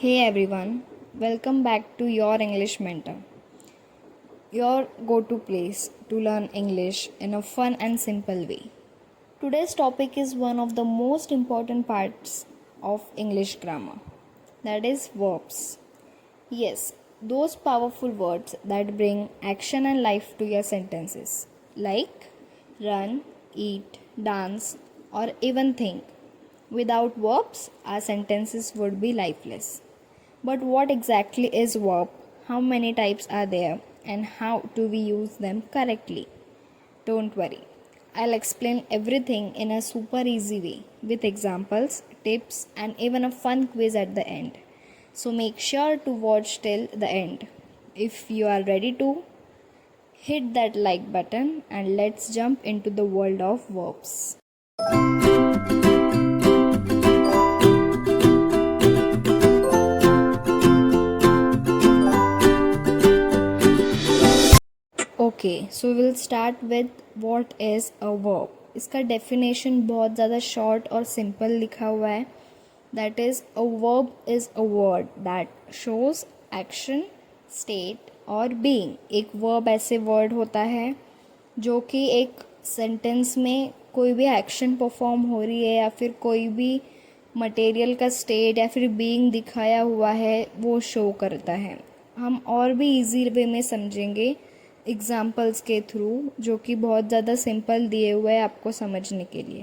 Hey everyone, welcome back to Your English Mentor, your go to place to learn English in a fun and simple way. Today's topic is one of the most important parts of English grammar, that is, verbs. Yes, those powerful words that bring action and life to your sentences, like run, eat, dance, or even think. Without verbs, our sentences would be lifeless. But what exactly is verb? How many types are there? And how do we use them correctly? Don't worry. I'll explain everything in a super easy way with examples, tips, and even a fun quiz at the end. So make sure to watch till the end. If you are ready to, hit that like button and let's jump into the world of verbs. Okay so will start with what is a verb. इसका definition बहुत ज़्यादा short और simple लिखा हुआ है. That is a verb is a word that shows action, state और being. एक verb ऐसे वर्ड होता है जो कि एक सेंटेंस में कोई भी एक्शन परफॉर्म हो रही है या फिर कोई भी मटेरियल का स्टेट या फिर बीइंग दिखाया हुआ है वो शो करता है. हम और भी इजी वे में समझेंगे एग्जाम्पल्स के थ्रू, जो कि बहुत ज़्यादा सिंपल दिए हुए हैं आपको समझने के लिए.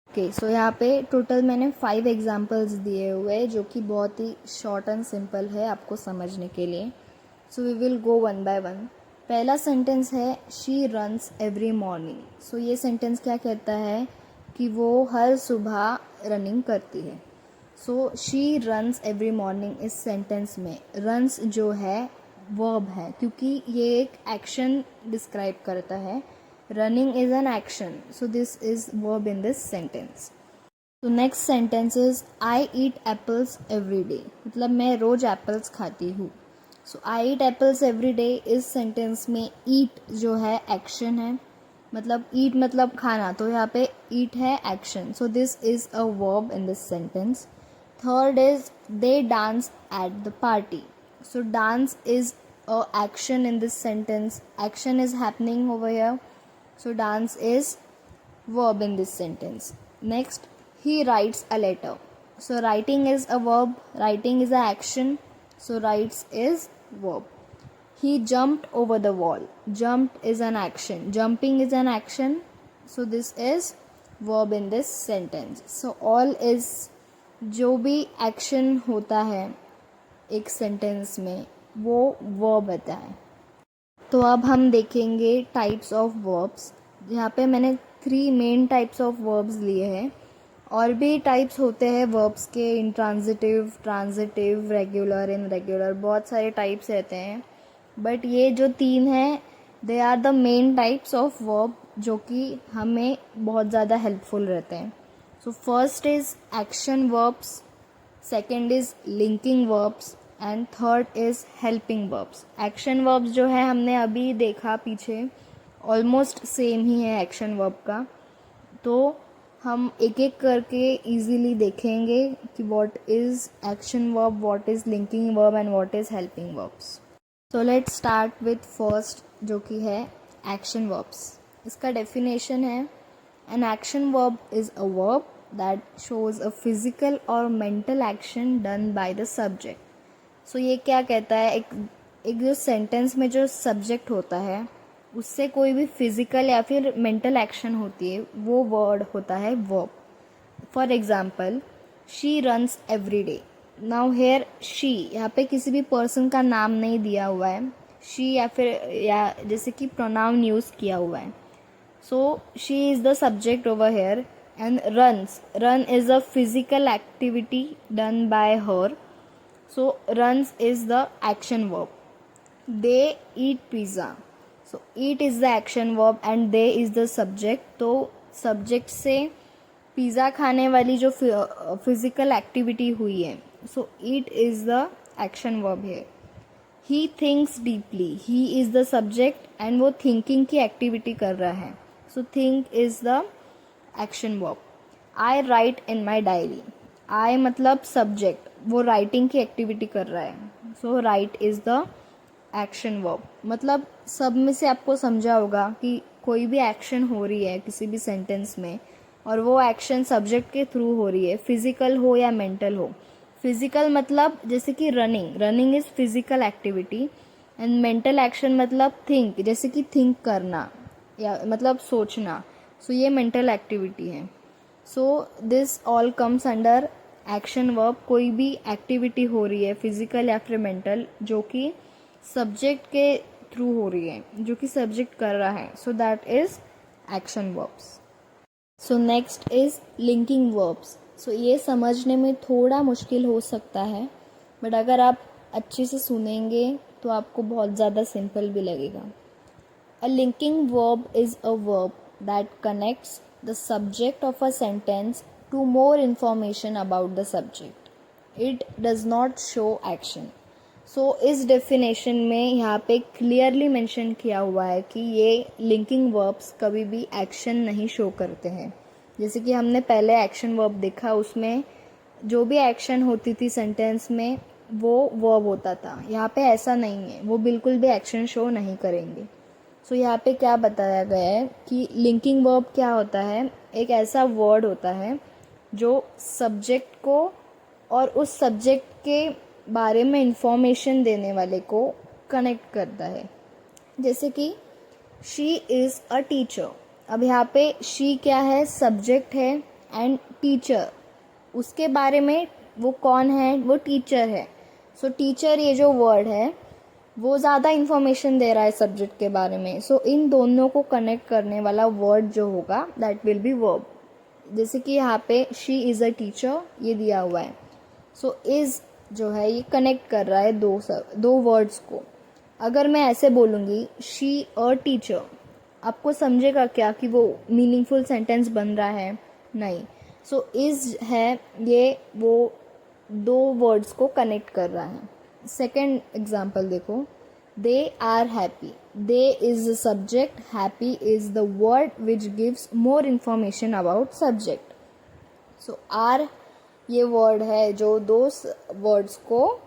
ओके सो यहाँ पे टोटल मैंने 5 एग्जाम्पल्स दिए हुए हैं जो कि बहुत ही शॉर्ट एंड सिंपल है आपको समझने के लिए. So we will go one by one. पहला सेंटेंस है she runs every morning. So ये सेंटेंस क्या कहता है कि वो हर सुबह रनिंग करती है. So she runs every morning इस सेंटेंस में रन्स जो है वर्ब है क्योंकि ये एक एक्शन डिस्क्राइब करता है. Running is an action, so this is verb in this sentence. तो next sentence is I eat apples every day. मतलब मैं रोज एप्पल्स खाती हूँ. So I eat apples every day इस सेंटेंस में ईट जो है एक्शन है. मतलब ईट मतलब खाना, तो यहाँ पे ईट है action, so this is a verb in this sentence. Third is they dance at the party. So dance is a action in this sentence. Action is happening over here. So dance is verb in this sentence. Next, he writes a letter. So writing is a verb. Writing is an action. So writes is verb. He jumped over the wall. Jumped is an action. Jumping is an action. So this is verb in this sentence. So all is जो भी action होता है एक sentence में वो verb होता है. तो अब हम देखेंगे टाइप्स ऑफ वर्ब्स. यहाँ पे मैंने 3 मेन टाइप्स ऑफ वर्ब्स लिए हैं. और भी टाइप्स होते हैं वर्ब्स के, इंट्रांजिटिव, ट्रांजिटिव, रेगुलर, इनरेगुलर, बहुत सारे टाइप्स रहते हैं. बट ये जो 3 हैं they are the main types of verb जो कि हमें बहुत ज़्यादा हेल्पफुल रहते हैं. So first is action verbs, second is linking verbs and third is helping verbs. Action verbs जो है हमने अभी देखा पीछे, ऑलमोस्ट सेम ही है एक्शन वर्ब का. तो हम एक एक करके इजीली देखेंगे कि what is action verb, what is linking verb and what is helping verbs. So let's start with first जो कि है एक्शन वर्ब्स. इसका डेफिनेशन है an action verb is a verb that shows a physical or mental action done by the subject. So ये क्या कहता है, एक जो सेंटेंस में जो सब्जेक्ट होता है उससे कोई भी फिजिकल या फिर मेंटल एक्शन होती है वो वर्ड होता है verb. For example she runs every day. Now here she, यहाँ पे किसी भी पर्सन का नाम नहीं दिया हुआ है. शी या फिर या जैसे कि प्रोनाउन यूज़ किया हुआ है. So she is the subject over here and runs, run is a physical activity done by her. So runs is the action verb. They eat pizza. So eat is the action verb and they is the subject. तो subject से pizza खाने वाली जो physical activity हुई है, so eat is the action verb here. He thinks deeply. He is the subject and वो thinking की activity कर रहा है. So think is the action verb. I write in my diary. आई मतलब सब्जेक्ट, वो writing की एक्टिविटी कर रहा है. So write is the action verb. मतलब सब में से आपको समझा होगा कि कोई भी एक्शन हो रही है किसी भी सेंटेंस में और वो एक्शन सब्जेक्ट के थ्रू हो रही है, फिजिकल हो या मेंटल हो. फिजिकल मतलब जैसे कि running is physical activity. And mental action मतलब थिंक, जैसे कि थिंक करना या मतलब सोचना. सो ये मेंटल एक्टिविटी है. So this all comes under action verb. कोई भी एक्टिविटी हो रही है फिजिकल या फिर मेंटल जो कि सब्जेक्ट के थ्रू हो रही है, जो कि सब्जेक्ट कर रहा है. So that is action verbs. So next is linking verbs. So ये समझने में थोड़ा मुश्किल हो सकता है, बट अगर आप अच्छे से सुनेंगे तो आपको बहुत ज़्यादा सिंपल भी लगेगा. A linking verb is a verb that connects the subject of a sentence to more information about the subject. It does not show action. So इस डेफिनेशन में यहाँ पे क्लियरली मेंशन किया हुआ है कि ये लिंकिंग वर्ब्स कभी भी एक्शन नहीं शो करते हैं. जैसे कि हमने पहले एक्शन वर्ब देखा, उसमें जो भी एक्शन होती थी सेंटेंस में वो वर्ब होता था. यहाँ पे ऐसा नहीं है, वो बिल्कुल भी एक्शन शो नहीं करेंगे. सो यहाँ पे क्या बताया गया है कि लिंकिंग वर्ब क्या होता है. एक ऐसा वर्ड होता है जो सब्जेक्ट को और उस सब्जेक्ट के बारे में इंफॉर्मेशन देने वाले को कनेक्ट करता है. जैसे कि शी इज़ अ टीचर. अब यहाँ पे शी क्या है, सब्जेक्ट है, एंड टीचर उसके बारे में वो कौन है, वो टीचर है. सो टीचर ये जो वर्ड है वो ज़्यादा इन्फॉर्मेशन दे रहा है सब्जेक्ट के बारे में. सो इन दोनों को कनेक्ट करने वाला वर्ड जो होगा दैट विल बी वर्ब. जैसे कि यहाँ पे शी इज़ अ टीचर ये दिया हुआ है. सो इज़ जो है ये कनेक्ट कर रहा है दो वर्ड्स को. अगर मैं ऐसे बोलूँगी शी अ टीचर, आपको समझेगा क्या कि वो मीनिंगफुल सेंटेंस बन रहा है? नहीं. सो इज़ है ये वो दो वर्ड्स को कनेक्ट कर रहा है. सेकेंड एग्जाम्पल देखो, they are happy. They is the subject, happy is the word which gives more information about subject. So are ये वर्ड है जो दो वर्ड्स को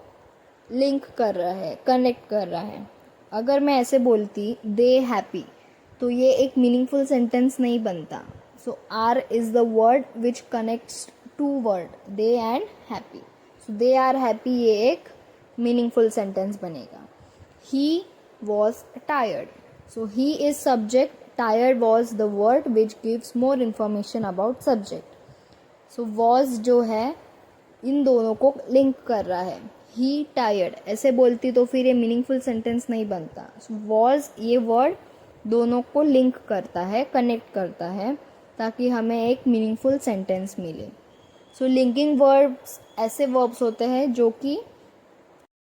लिंक कर रहा है, कनेक्ट कर रहा है. अगर मैं ऐसे बोलती दे हैप्पी तो ये एक मीनिंगफुल सेंटेंस नहीं बनता. So are is the word which connects two word they and happy. So they are happy ये एक मीनिंगफुल सेंटेंस बनेगा. He was tired. So he is subject, tired was the word which gives more information about subject. So was जो है इन दोनों को link कर रहा है. ही टायर्ड ऐसे बोलती तो फिर ये मीनिंगफुल सेंटेंस नहीं बनता. सो वॉज ये वर्ड दोनों को लिंक करता है, कनेक्ट करता है, ताकि हमें एक मीनिंगफुल सेंटेंस मिले. सो लिंकिंग वर्ब्स ऐसे वर्ब्स होते हैं जो कि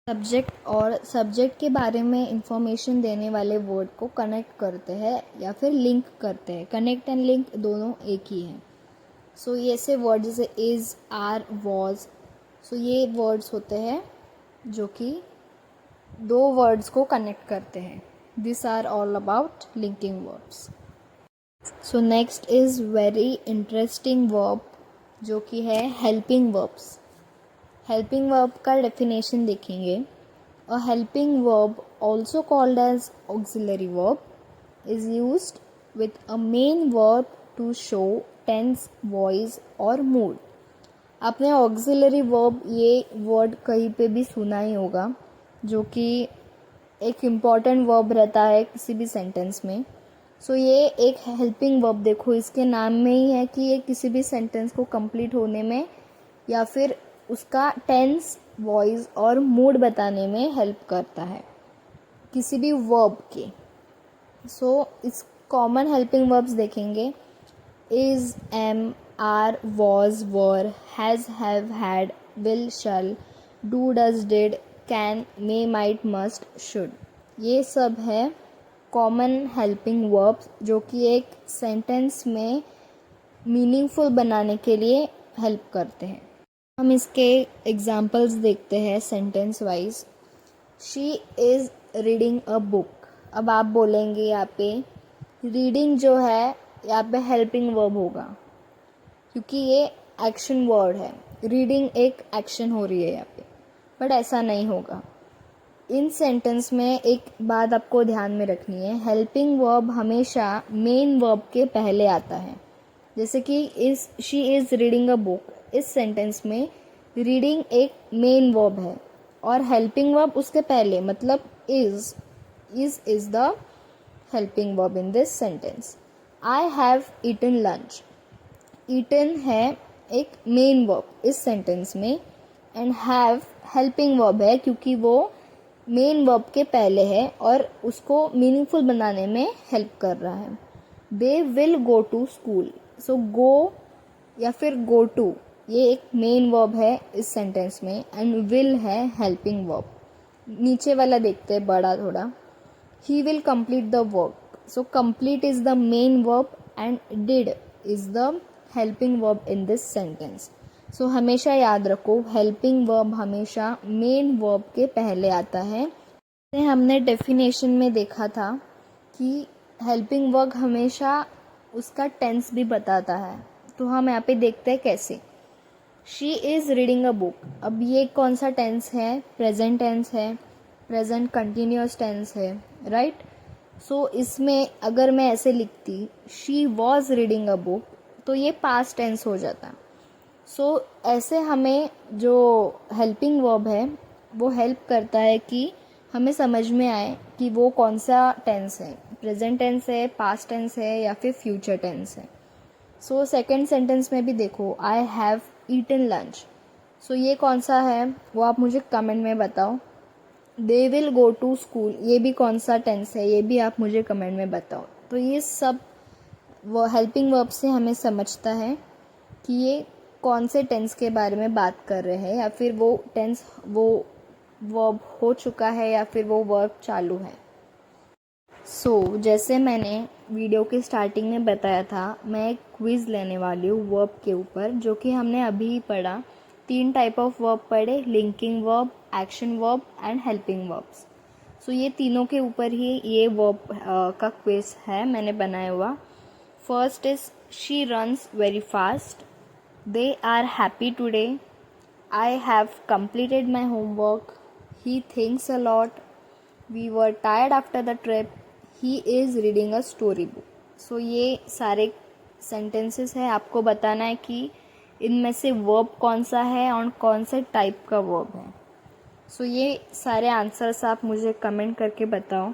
सब्जेक्ट और सब्जेक्ट के बारे में इंफॉर्मेशन देने वाले वर्ड को कनेक्ट करते हैं या फिर लिंक करते हैं. कनेक्ट एंड लिंक दोनों एक ही हैं. सो ये ऐसे वर्ड जैसे इज़, आर, वॉज, सो ये वर्ड्स होते हैं जो कि दो वर्ड्स को कनेक्ट करते हैं. This are all about linking verbs. So next is very interesting verb जो कि है हेल्पिंग वर्ब्स. हेल्पिंग वर्ब का डेफिनेशन देखेंगे. A helping verb also called as auxiliary verb is used with a main verb to show tense, voice और mood. आपने auxiliary verb ये word कहीं पे भी सुना ही होगा, जो कि एक इम्पॉर्टेंट वर्ब रहता है किसी भी सेंटेंस में. सो ये एक हेल्पिंग वर्ब, देखो इसके नाम में ही है कि ये किसी भी सेंटेंस को कंप्लीट होने में या फिर उसका टेंस, वॉइस और मूड बताने में हेल्प करता है किसी भी वर्ब के. सो इस कॉमन हेल्पिंग वर्ब्स देखेंगे. Is, am, are, was, were, has, have, had, will, shall, do, does, did, can, may, might, must, should. ये सब है कॉमन हेल्पिंग वर्ब्स जो कि एक सेंटेंस में मीनिंगफुल बनाने के लिए हेल्प करते हैं. हम इसके एग्जाम्पल्स देखते हैं sentence wise. She is reading a book. अब आप बोलेंगे यहाँ पे रीडिंग जो है यहाँ पे हेल्पिंग वर्ब होगा क्योंकि ये एक्शन वर्ड है. रीडिंग एक एक्शन हो रही है यहाँ पे, बट ऐसा नहीं होगा। इन सेंटेंस में एक बात आपको ध्यान में रखनी है, हेल्पिंग वर्ब हमेशा मेन वर्ब के पहले आता है। जैसे कि she is reading a book, इस सेंटेंस में रीडिंग एक मेन वर्ब है और हेल्पिंग वर्ब उसके पहले, मतलब is the helping verb in this sentence. I have eaten lunch, eaten है एक मेन वर्ब इस सेंटेंस में एंड हैव हेल्पिंग वर्ब है क्योंकि वो मेन वर्ब के पहले है और उसको मीनिंगफुल बनाने में हेल्प कर रहा है। They will go to school, so go या फिर गो टू ये एक मेन वर्ब है इस सेंटेंस में एंड विल है हेल्पिंग वर्ब। नीचे वाला देखते हैं बड़ा थोड़ा, he will complete the work, so complete is the main verb and did is the helping verb in this sentence. So हमेशा याद रखो, हेल्पिंग वर्ब हमेशा मेन वर्ब के पहले आता है। हमने डेफिनेशन में देखा था कि हेल्पिंग वर्ब हमेशा उसका टेंस भी बताता है, तो हम यहाँ पे देखते हैं कैसे। She is reading a book, अब ये कौन सा टेंस है, प्रेजेंट टेंस है, प्रेजेंट कंटिन्यूअस टेंस है, राइट। सो इसमें अगर मैं ऐसे लिखती she was reading a book, तो ये पास्ट टेंस हो जाता। सो ऐसे हमें जो हेल्पिंग वर्ब है वो हेल्प करता है कि हमें समझ में आए कि वो कौन सा टेंस है, प्रेजेंट टेंस है, पास्ट टेंस है या फिर फ्यूचर टेंस है। सो सेकेंड सेंटेंस में भी देखो, आई हैव ईटन लंच, सो ये कौन सा है वो आप मुझे कमेंट में बताओ। They will go to school, ये भी कौन सा टेंस है, ये भी आप मुझे कमेंट में बताओ। तो ये सब वो हेल्पिंग वर्ब से हमें समझता है कि ये कौन से टेंस के बारे में बात कर रहे हैं, या फिर वो टेंस वो वर्ब हो चुका है या फिर वो वर्ब चालू है। जैसे मैंने वीडियो के स्टार्टिंग में बताया था, मैं एक क्विज़ लेने वाली हूँ वर्ब के ऊपर, जो कि हमने अभी ही पढ़ा। 3 टाइप ऑफ वर्ब पढ़े, linking verb, action verb and helping verbs. ये तीनों के ऊपर ही ये वर्ब का क्विज़ है मैंने बनाया हुआ। First is she runs very fast, they are happy today, I have completed my homework, he thinks a lot, we were tired after the trip, he is reading a story book। ये सारे sentences है, आपको बताना है कि इनमें से verb कौन सा है और कौन से टाइप का वर्ब है। ये सारे आंसर्स आप मुझे कमेंट करके बताओ,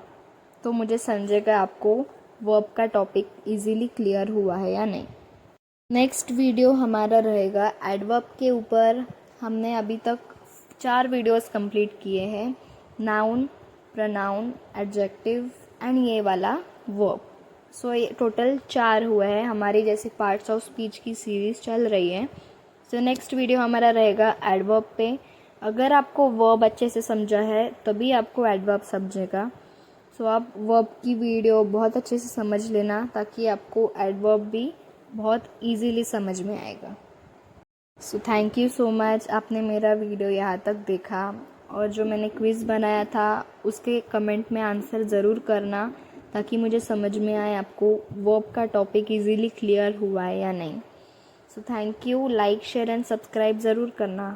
तो मुझे समझेगा आपको वर्ब का टॉपिक इजीली क्लियर हुआ है या नहीं। नेक्स्ट वीडियो हमारा रहेगा एडवर्ब के ऊपर। हमने अभी तक 4 वीडियोस कंप्लीट किए हैं, नाउन, प्रोनाउन, एडजेक्टिव एंड ये वाला वर्ब। ये टोटल 4 हुए हैं, हमारी जैसे पार्ट्स ऑफ स्पीच की सीरीज़ चल रही है। नेक्स्ट वीडियो हमारा रहेगा एडवर्ब पे। अगर आपको वर्ब अच्छे से समझा है तभी आपको एडवर्ब समझेगा। आप वर्ब की वीडियो बहुत अच्छे से समझ लेना ताकि आपको एडवर्ब भी बहुत इजीली समझ में आएगा। थैंक यू सो मच, आपने मेरा वीडियो यहाँ तक देखा, और जो मैंने क्विज़ बनाया था उसके कमेंट में आंसर ज़रूर करना ताकि मुझे समझ में आए आपको वर्ब का टॉपिक इजीली क्लियर हुआ है या नहीं। Thank you, like share and subscribe ज़रूर करना।